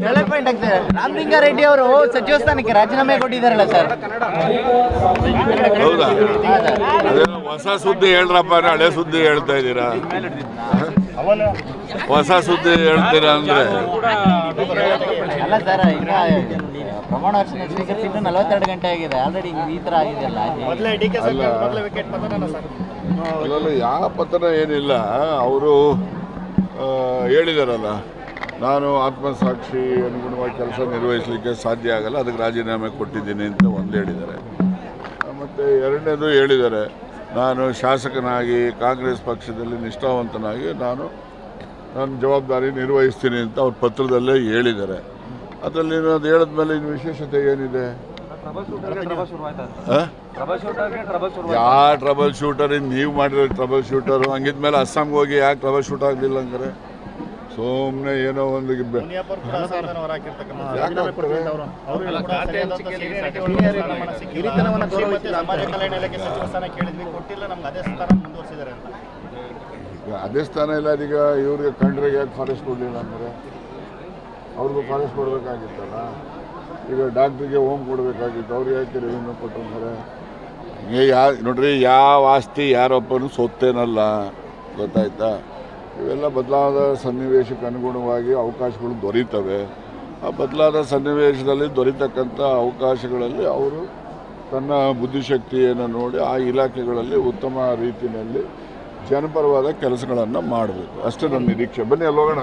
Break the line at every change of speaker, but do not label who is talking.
ಒಳ್ಳೆ ಪಾಯಿಂಟ್ ಆಗ್ತದೆ. ರಾಮಲಿಂಗಾರೆಡ್ಡಿ ಅವರು ಸಚಿವ ಸ್ಥಾನಕ್ಕೆ ರಾಜೀನಾಮೆ ಕೊಟ್ಟಿದ್ದಾರಲ್ಲ ಸರ್.
ಹೌದಾ? ಅದೇನೋ ಹೊಸ ಸುದ್ದಿ ಹೇಳ್ರಪ್ಪ, ಹಳೆ ಸುದ್ದಿ ಹೇಳ್ತಾ ಇದ್ದೀರಾ? ಹೊಸ ಸುದ್ದಿ ಹೇಳ್ತೀರಾ ಅಂದ್ರೆ
ಅಲ್ಲ ಸರ್, ಈಗ ಪ್ರಮಾಣ ವಚನ ಸ್ವೀಕರಿಸಿ 42 ಗಂಟೆ ಆಗಿದೆ, ಆಲ್ರೆಡಿ ಈ ತರ ಆಗಿದೆಯಲ್ಲ.
ಅಲ್ಲ, ಯಾವ ಪತನ ಏನಿಲ್ಲ. ಅವರು ಹೇಳಿದಾರಲ್ಲ, ನಾನು ಆತ್ಮಸಾಕ್ಷಿ ಅನುಗುಣವಾಗಿ ಕೆಲಸ ನಿರ್ವಹಿಸಲಿಕ್ಕೆ ಸಾಧ್ಯ ಆಗಲ್ಲ, ಅದಕ್ಕೆ ರಾಜೀನಾಮೆ ಕೊಟ್ಟಿದ್ದೀನಿ ಅಂತ ಒಂದು ಹೇಳಿದ್ದಾರೆ. ಮತ್ತು ಎರಡನೇದು ಹೇಳಿದ್ದಾರೆ, ನಾನು ಶಾಸಕನಾಗಿ ಕಾಂಗ್ರೆಸ್ ಪಕ್ಷದಲ್ಲಿ ನಿಷ್ಠಾವಂತನಾಗಿ ನಾನು ನನ್ನ ಜವಾಬ್ದಾರಿ ನಿರ್ವಹಿಸ್ತೀನಿ ಅಂತ ಅವ್ರ ಪತ್ರದಲ್ಲೇ ಹೇಳಿದ್ದಾರೆ. ಅದರಲ್ಲಿ ಅದು ಹೇಳಿದ್ಮೇಲೆ ಇನ್ನು ವಿಶೇಷತೆ ಏನಿದೆ? ಯಾವ ಟ್ರಬಲ್ ಶೂಟರ್ ನೀವು ಮಾಡಿರೋ ಟ್ರಬಲ್ ಶೂಟರು? ಹಂಗಿದ್ಮೇಲೆ ಅಸ್ಸಾಂಗೆ ಹೋಗಿ ಯಾಕೆ ಟ್ರಬಲ್ ಶೂಟ್ ಆಗಲಿಲ್ಲ ಹಂಗಾರೆ? ಸುಮ್ಮನೆ ಏನೋ ಒಂದು ಅದೇ ಸ್ಥಾನ ಇಲ್ಲ. ಅದೀಗ ಇವ್ರಿಗೆ ಕಂಡ್ರಿಗೆ ಯಾಕೆ ಫಾರೆಸ್ಟ್ ಕೊಡಲಿಲ್ಲ ಅಂದರೆ ಅವ್ರಿಗೂ ಫಾರೆಸ್ಟ್ ಕೊಡಬೇಕಾಗಿತ್ತಲ್ಲ. ಈಗ ಡಾಕ್ಟ್ರಿಗೆ ಹೋಮ್ ಕೊಡಬೇಕಾಗಿತ್ತು, ಅವ್ರಿಗೆ ಯಾಕೆ ರೆವಿನ್ಯೂ ಕೊಟ್ಟಿದ್ದಾರೆ? ನೋಡ್ರಿ, ಯಾವ ಆಸ್ತಿ ಯಾರೊಬ್ಬನು ಸೊತ್ತೇನಲ್ಲ, ಗೊತ್ತಾಯ್ತಾ? ಇವೆಲ್ಲ ಬದಲಾದ ಸನ್ನಿವೇಶಕ್ಕೆ ಅನುಗುಣವಾಗಿ ಅವಕಾಶಗಳು ದೊರೀತವೆ. ಆ ಬದಲಾದ ಸನ್ನಿವೇಶದಲ್ಲಿ ದೊರೀತಕ್ಕಂಥ ಅವಕಾಶಗಳಲ್ಲಿ ಅವರು ತನ್ನ ಬುದ್ಧಿಶಕ್ತಿಯನ್ನು ನೋಡಿ ಆ ಇಲಾಖೆಗಳಲ್ಲಿ ಉತ್ತಮ ರೀತಿಯಲ್ಲಿ ಜನಪರವಾದ ಕೆಲಸಗಳನ್ನು ಮಾಡಬೇಕು, ಅಷ್ಟೇ ನನ್ನ ನಿರೀಕ್ಷೆ. ಬನ್ನಿ ಅಲ್ಲಿ ಹೋಗೋಣ.